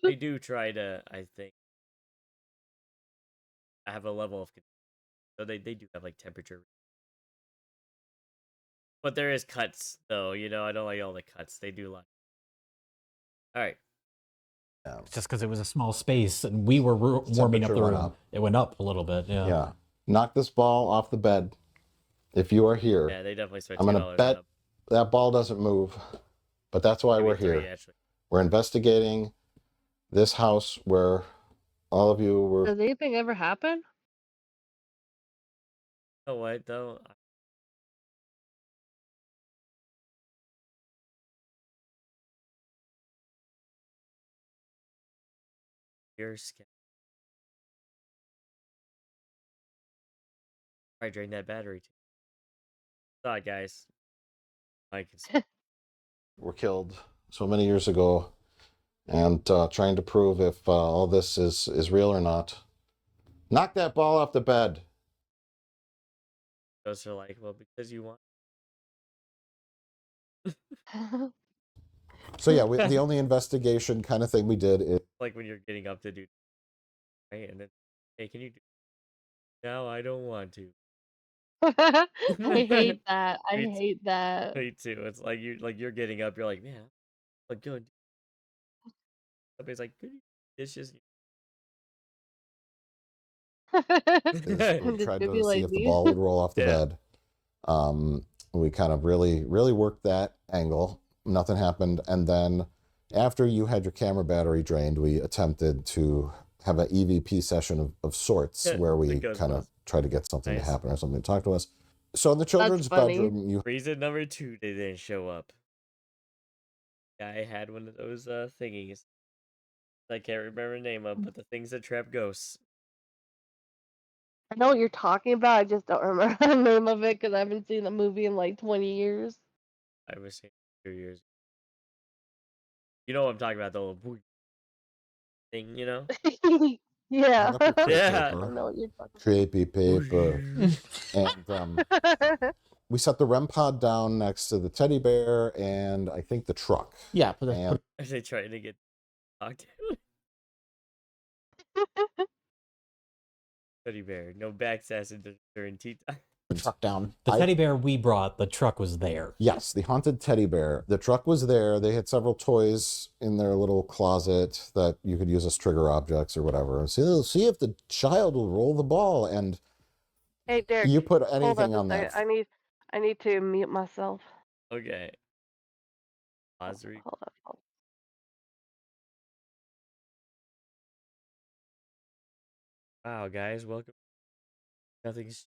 They do try to, I think, have a level of, so they do have like temperature. But there is cuts though, I don't like all the cuts. They do like. All right. Just because it was a small space and we were warming up the Temperature went room. up. It went up a little bit, yeah. Yeah. Knock this ball off the bed. If you are here, Yeah, they definitely spent I'm $2 gonna bet up. that ball doesn't move. But that's why Maybe we're 3, here. actually. We're investigating this house where all of you were. Does anything ever happen? You know what though? You're scared. Probably drain that battery too. Sorry, guys. I can see. Were killed so many years ago, and trying to prove if all this is real or not. Knock that ball off the bed. Ghosts are like, well, because you want. So yeah, the only investigation kind of thing we did is Like when you're getting up to do, right? And then, hey, can you do? No, I don't want to. I hate that. I Me too. hate that. Me too. It's like you're getting up. You're like, man, look good. Somebody's like, good dishes. is we Just tried to be to see if the lazy. ball would roll off the Yeah. bed. We kind of really worked that angle. Nothing happened. And then after you had your camera battery drained, we attempted to have an EVP session of sorts Yeah, where we it goes kind well. of try to get something to Nice. happen or something to talk to us. So in the children's funny. bedroom, you Reason number 2, they didn't show up. I had one of those thingies. I can't remember the name of, but the things that trap ghosts. I know what you're talking about. I just don't remember the name of it because I haven't seen the movie in like 20 years. I was saying 2 years. You know what I'm talking about, the little thing, you know? Yeah. hang up your crepe Yeah. I paper, know what you're talking creepy paper, and about. we set the REM pod down next to the teddy bear and I think the truck. Yeah, put And Are they trying to get knocked out? Teddy bear, no backsassing during tea time. the truck down. The I- teddy bear we brought, the truck was there. yes, the haunted teddy bear. The truck was there. They had several toys in their little closet that you could use as trigger objects or whatever. See if the child will roll the ball. And Hey, Derek. you put Hold anything up on a that. second. I need to mute myself. Okay. Pause the Hold up. Wow, guys, welcome. Nothing's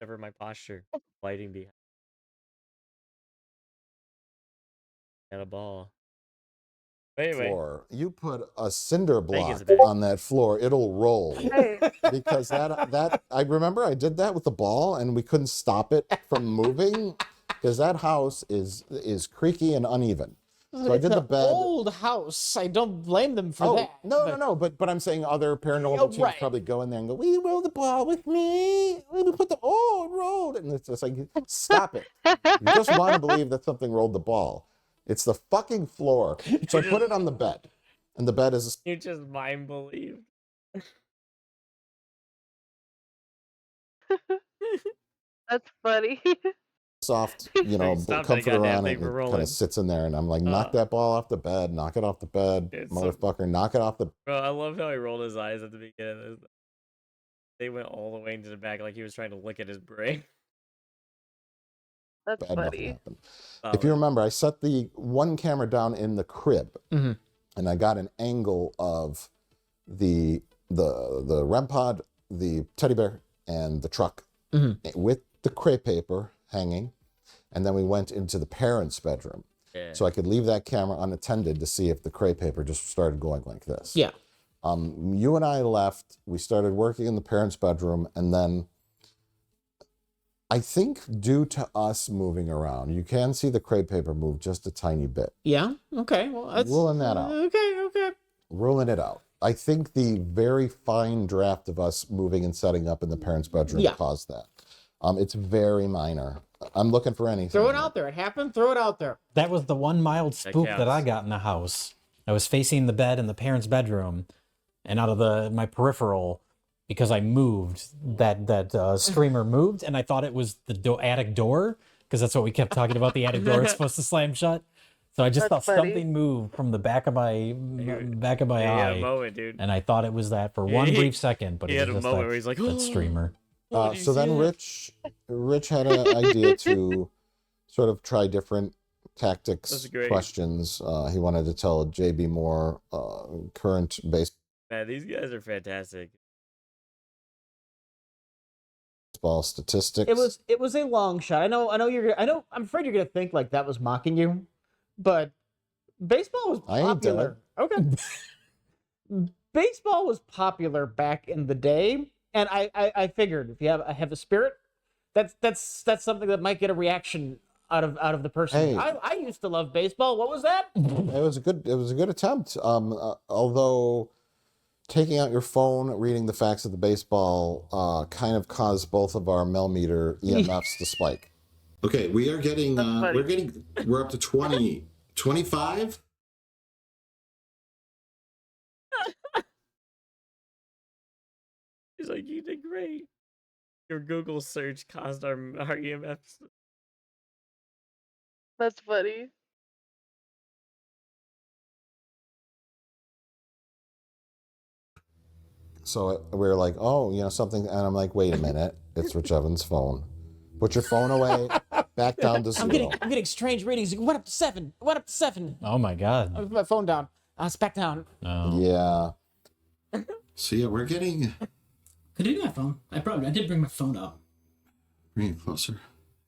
ever my posture. Lighting behind. Got a ball. Wait. Floor. You put a cinder Vegas block back. on that floor, it'll roll. Hey. Because that I remember I did that with the ball and we couldn't stop it from moving because that house is creaky and uneven. So I It's did the an bed. old house. I don't blame them for that. No. But I'm saying other paranormal Oh, teams right. probably go in there and go, "Will you roll the ball with me? We put the it rolled," and it's just like, stop it. You just want to believe that something rolled the ball. It's the fucking floor. So I put it on the bed, and the bed is You just mind believed. That's funny. soft, Stop that comforter goddamn on it, thing and from it kind rolling. of sits in there, and I'm like, knock that ball off the bed, knock it off the bed, It's motherfucker, knock it off the. Bro, I love how he rolled his eyes at the beginning. They went all the way into the back like he was trying to lick at his brain. That's Bad, nothing funny. happened. If you remember, I set the one camera down in the crib, Mhm. and I got an angle of the REM pod, the teddy bear, and the truck with the crepe paper hanging, and then we went into the parents' bedroom, so I could leave that camera unattended to see if the crepe paper just started going like this. Yeah. You and I left. We started working in the parents' bedroom, and then I think due to us moving around, you can see the crepe paper move just a tiny bit. Yeah. Okay. Well, that's Ruling that out. Okay. Ruling it out. I think the very fine draft of us moving and setting up in the parents' bedroom caused that. It's very minor. I'm looking for anything. Throw it out there. It happened. Throw it out there. That was the one mild spook that I counts. got in the house. I was facing the bed in the parents' bedroom, and out of my peripheral, because I moved, that streamer moved, and I thought it was the attic door, because that's what we kept talking about. The attic door is supposed to slam shut. So I just That's thought funny. something moved from the back of my He had eye, a moment, dude. and I thought it was that for one brief second, but He it had was a just moment where he's like, that streamer. "Oh, did you So see then that?" Rich had an idea to sort of try different tactics, That's great. questions. He wanted to tell JB Moore current Man, these guys are fantastic. baseball statistics. It was a long shot. I'm afraid you're gonna think like that was mocking you, but baseball was I ain't popular. Okay. Baseball was popular back in the day, and I figured if you have a spirit, that's something that might get a reaction out of the person. Hey. I used to love baseball. What was that? It was a good attempt. Although taking out your phone, reading the facts of the baseball, kind of caused both of our millimeter EMFs to spike. Okay, we are getting we're up to 20, 25. He's like, you did great. Your Google search caused our EMFs. That's funny. So we were like, oh, something. And I'm like, wait a minute. It's Rich Evans' phone. Put your phone away. Back down to 0. I'm getting strange readings. It went up to 7. It went up to 7. Oh my God. I put my phone down. It's back down. Oh. Yeah. So yeah, we're getting. Could it be my phone? I did bring my phone up. Bring it closer.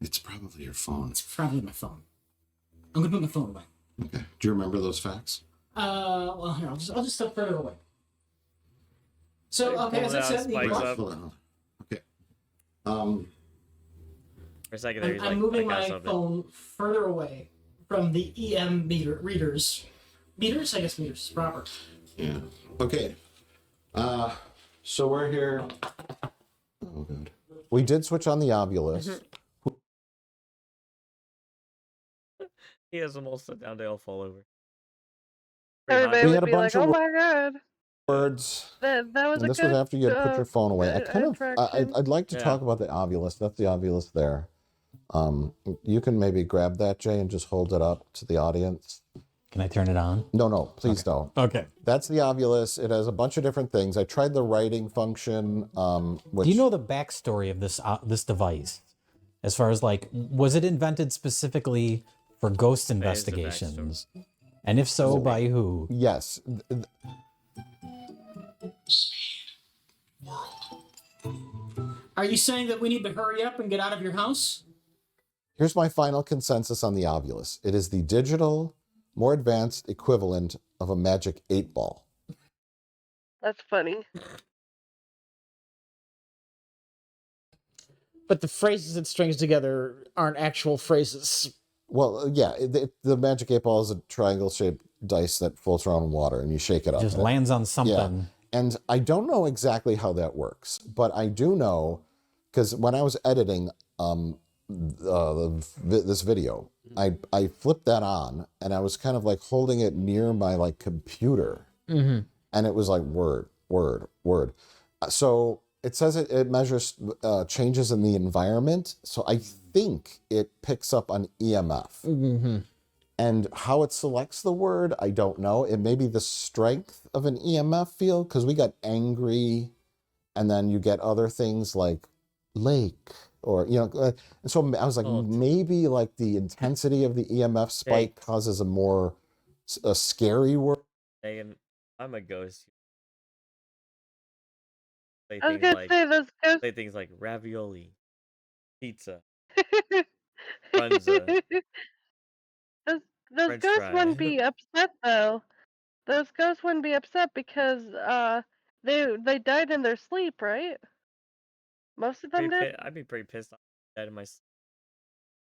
It's probably your phone. It's probably my phone. I'm gonna put my phone away. Okay. Do you remember those facts? Well, here, I'll just step further away. So, okay, as I said, Spikes the- up. Hold on. Okay. For a second there, he's like, I'm moving I got my something. phone further away from the EM readers. Meters? I guess meters is proper. Yeah. Okay. So we're here. Oh god. We did switch on the Ovilus. He has them all set down, they all fall over. Everybody We would had a be bunch like, of "Oh my god, words. that was And a this good." was after you had put your phone away. I kind of, attraction. I'd like to Yeah. talk about the Ovilus. That's the Ovilus there. You can maybe grab that, Jay, and just hold it up to the audience. Can I turn it on? No, please don't. Okay. That's the Ovilus. It has a bunch of different things. I tried the writing function. Which, Do you know the backstory of this device? As far as like, was it invented specifically for ghost There is a investigations? And if so, by who? Yes. Are you saying that we need to hurry up and get out of your house? Here's my final consensus on the Ovilus. It is the digital, more advanced equivalent of a magic 8-ball. That's funny. But the phrases it strings together aren't actual phrases. Well, yeah, the magic 8-ball is a triangle-shaped dice that floats around in water, and you shake it up. Just lands on something. And I don't know exactly how that works, but I do know, because when I was editing this video, I flipped that on, and I was kind of like holding it near my like computer, and it was like word. So it says it measures changes in the environment. So I think it picks up on EMF. And how it selects the word, I don't know. It may be the strength of an EMF field, because we got angry, and then you get other things like lake, or, and so I was like, maybe like the intensity of the EMF spike causes a scary word. Megan, I'm a ghost. Say I was things gonna like, say those ghosts. say things like ravioli, pizza, Runza, those French ghosts fry. wouldn't be upset though. Those ghosts wouldn't be upset because they died in their sleep, right? Most of them did. I'd be pretty pissed off dead in my sleep.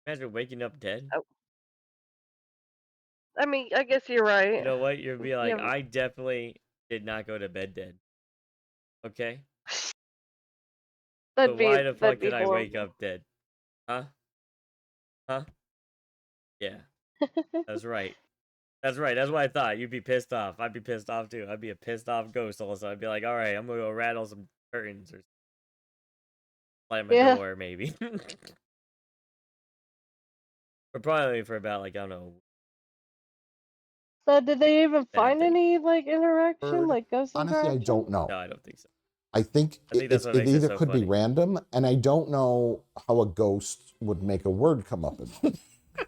Imagine waking up dead. Oh. I mean, I guess you're right. You know what? You'd be like, Yeah. I definitely did not go to bed dead. Okay? That'd But be why the fuck that'd be did I wake horrible. up dead? Huh? Huh? Yeah, that's right. That's right. That's what I thought. You'd be pissed off. I'd be pissed off too. I'd be a pissed off ghost all of a sudden. I'd be like, all right, I'm gonna go rattle some curtains or light my Yeah. door, maybe. But probably for about, like, I don't know. So did they even Bad find thing. any like interaction, like ghost Honestly, I interaction? don't know. No, I don't think so. I think that's what it makes it either so could be funny. random, and I don't know how a ghost would make a word come up.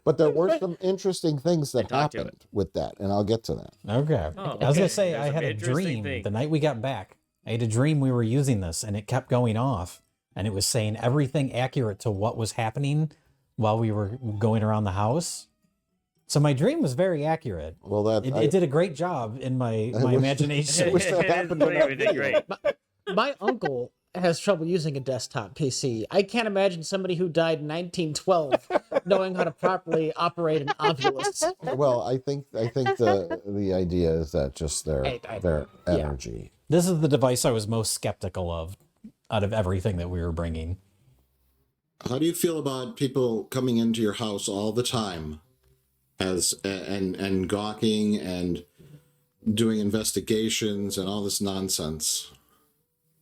But there were some interesting things that talk to it. happened with that, and I'll get to that. Okay. Oh, I was gonna okay. say There's I some had a interesting dream things. the night we got back. I had a dream we were using this, and it kept going off, and it was saying everything accurate to what was happening while we were going around the house. So my dream was very accurate. Well, It did a great job in my wish- imagination. I wish that happened in that We did video. great. My uncle has trouble using a desktop PC. I can't imagine somebody who died in 1912 knowing how to properly operate an Ovilus. Well, I think the idea is that just their energy. This is the device I was most skeptical of out of everything that we were bringing. How do you feel about people coming into your house all the time, and gawking and doing investigations and all this nonsense?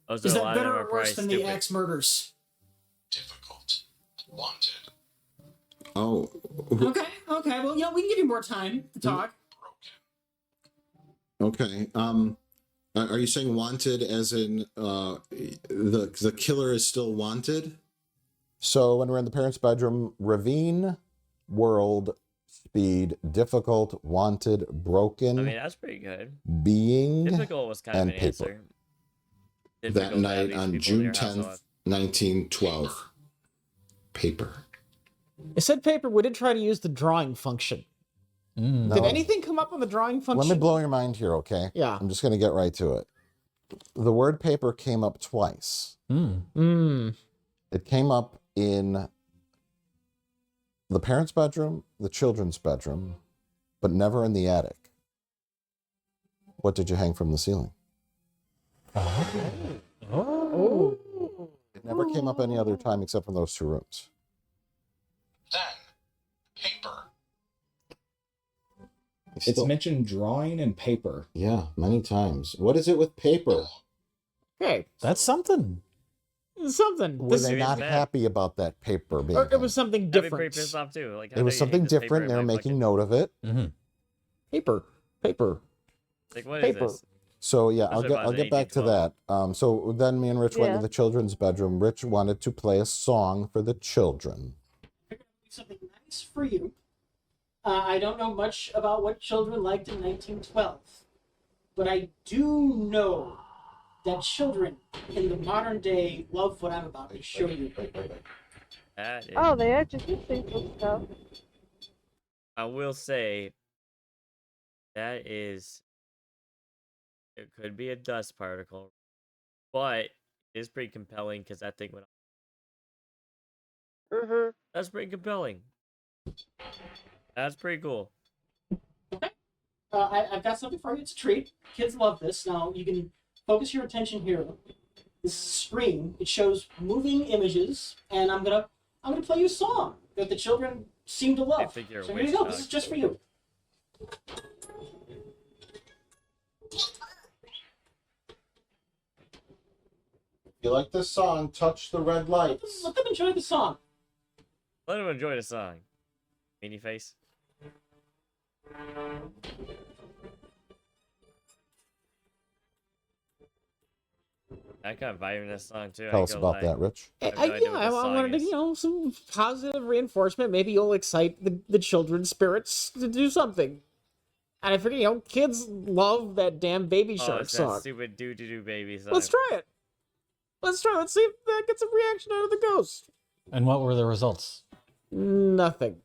Oh, so Is a that lot of them better are or worse probably than the stupid. axe murders? Difficult. Wanted. Oh, Okay. Well, we can give you more time to talk. okay. Are you saying wanted as in the killer is still wanted? So when we're in the parents' bedroom, ravine, world, speed, difficult, wanted, broken. I mean, that's pretty good. Being Difficult was kind of and an paper. answer. That Difficult to have night these on people in June your house 10th, 1912. Paper. It said paper. We did try to use the drawing function. No, Did anything come up on the drawing function? let me blow your mind here, okay? Yeah. I'm just going to get right to it. The word paper came up twice. It came up in the parents' bedroom, the children's bedroom, but never in the attic. What did you hang from the ceiling? Oh. It never came up any other time except from those two rooms. Then, paper. It's mentioned drawing and paper. Yeah, many times. What is it with paper? Hey, That's something. something. Were This- they Maybe it's not bad. happy about that paper being or it hung? was something I'd be pretty different. pissed off too. Like, how It was do you hate something this paper different. in They were my making fucking- note of it. Paper. Like, what is paper. this? So yeah, I'll Especially get about I'll the get back to 1812. that. So then me and Rich went Yeah. to the children's bedroom. Rich wanted to play a song for the children. Something nice for you. I don't know much about what children liked in 1912, but I do know that children in the modern day love what I'm about to show you. That is, Oh, they actually did say some stuff. I will say that is, it could be a dust particle, but it's pretty compelling because that thing went. That's pretty compelling. That's pretty cool. I've got something for you. It's a treat. Kids love this. Now you can focus your attention here. This is a screen. It shows moving images, and I'm gonna play you a song that the children seem to love. I think you're a So here you witch go. This is just for you. You like this song? Touch the red lights. Let them enjoy the song. Let him enjoy the song. Meanie face. I kind of vibing this song too. Tell us about that, Rich. I have no idea what I this song wanted to, is. some positive reinforcement. Maybe you'll excite the children's spirits to do something. And I figure, kids love that damn Baby Oh, Shark it's that song. stupid doo-doo-doo baby song. Let's try it. Let's see if that gets a reaction out of the ghost. And what were the results? Nothing.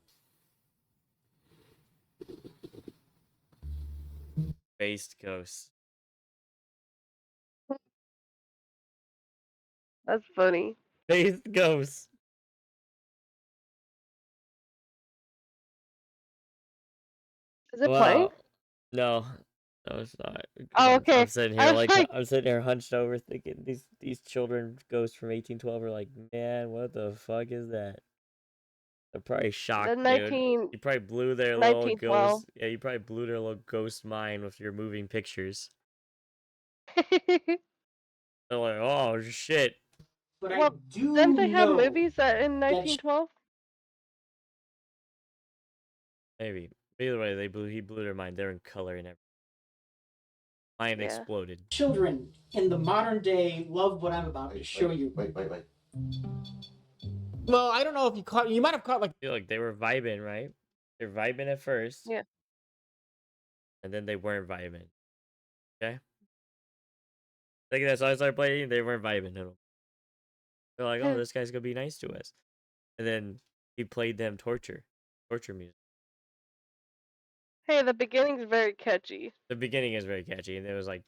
Based ghost. That's funny. Based ghost. Is it playing? No. No, it's not. Oh, okay. I'm sitting I here was like like- I'm sitting here hunched over thinking these children ghosts from 1812 are like, man, what the fuck is that? They're probably shocked, The dude. 19 You probably blew their little 1912. ghost. Yeah, you probably blew their little ghost mind with your moving pictures. They're like, oh shit. But Well, I do Didn't they have know movies that in 1912? Maybe. Either way, he blew their mind. They're in color and everything. Mind Yeah. exploded. children in the modern day love what I'm about to show you. Wait. Well, I don't know if you might have caught like I feel like they were vibing, right? They're vibing at first. Yeah. And then they weren't vibing. Okay? Like that song started playing, they weren't vibing at all. They're like, oh, this guy's gonna be nice to us. And then he played them torture music. Hey, the beginning's very catchy. The beginning is very catchy, and it was like,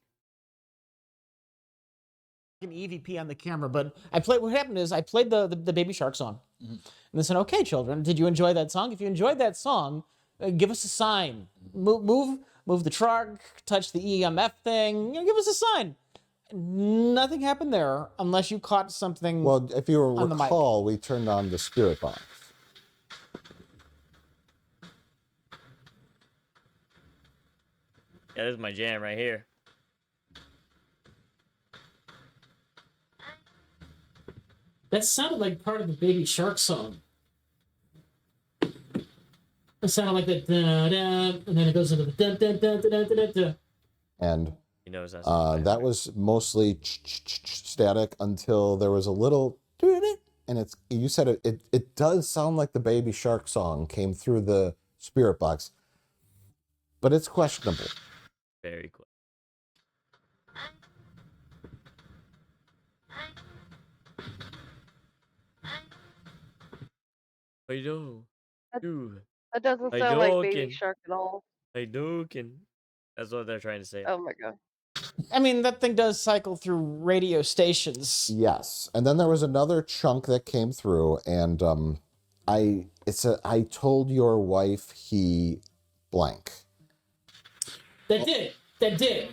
an EVP on the camera, but what happened is I played the Baby Shark song. And they said, okay, children, did you enjoy that song? If you enjoyed that song, give us a sign. Move the truck, touch the EMF thing, give us a sign. Nothing happened there unless you caught something. Well, if you on the mic. recall, we turned on the spirit box. yeah, this is my jam right here. That sounded like part of the Baby Shark song. It sounded like that da da, and then it goes into the da da da da da da da. And knows that's That was mostly static until there was a little, and it's, you said it does sound like the Baby Shark song came through the spirit box, but it's questionable. very cool. I know. Dude. That doesn't I sound like Baby joking. Shark at all. I joking. That's what they're trying to say. Oh my god. I mean, that thing does cycle through radio stations. Yes, and then there was another chunk that came through, and I told your wife he blank. That did it. That did it.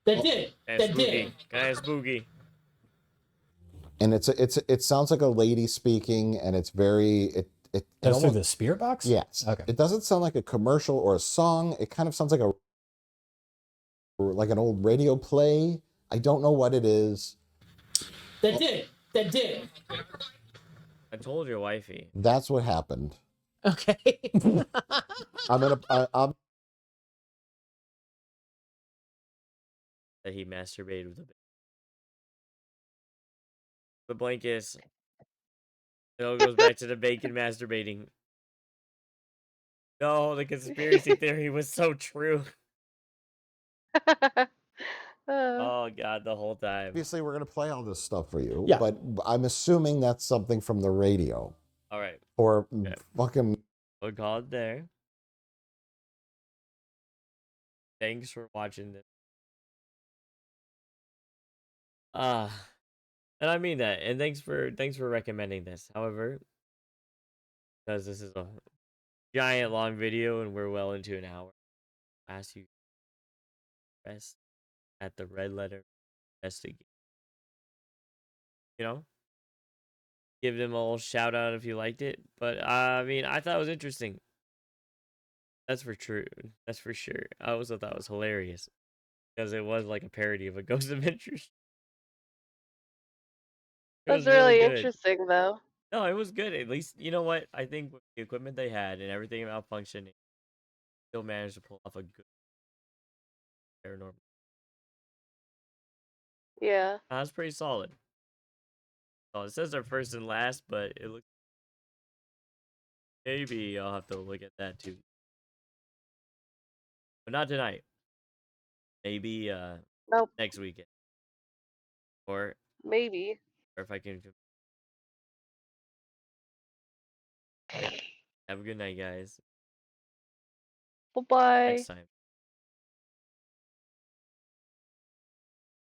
That did it. That's That did spooky. it. Kind of spooky. And it sounds like a lady speaking, and it's very it That's through almost, the spirit box? yes. Okay. It doesn't sound like a commercial or a song. It kind of sounds like an old radio play. I don't know what it is. That did it. That did it. I told your wifey. That's what happened. Okay. I'm That he masturbated with the blankets. It all goes back to the bacon masturbating. No, the conspiracy theory was so true. Oh god, the whole time. obviously we're gonna play all this stuff for you, Yeah. but I'm assuming that's something from the radio All right, or Okay. fucking. we'll call it there. Thanks for watching this. And I mean that. And thanks for recommending this. However, because this is a giant long video and we're well into an hour, I ask you to press at the red letter investigate. You know? Give them a little shout out if you liked it. But I mean, I thought it was interesting. That's for true. That's for sure. I also thought it was hilarious. Because it was like a parody of a Ghost Adventures. It That's was really really good. interesting, though. No, it was good. At least, you know what? I think with the equipment they had and everything malfunctioning, still managed to pull off a good paranormal. Yeah. That's pretty solid. Oh, it says they're first and last, but it looks. Maybe I'll have to look at that too. But not tonight. Maybe Nope. next weekend. Or Maybe. if I can. Have a good night, guys. Bye-bye. Next time.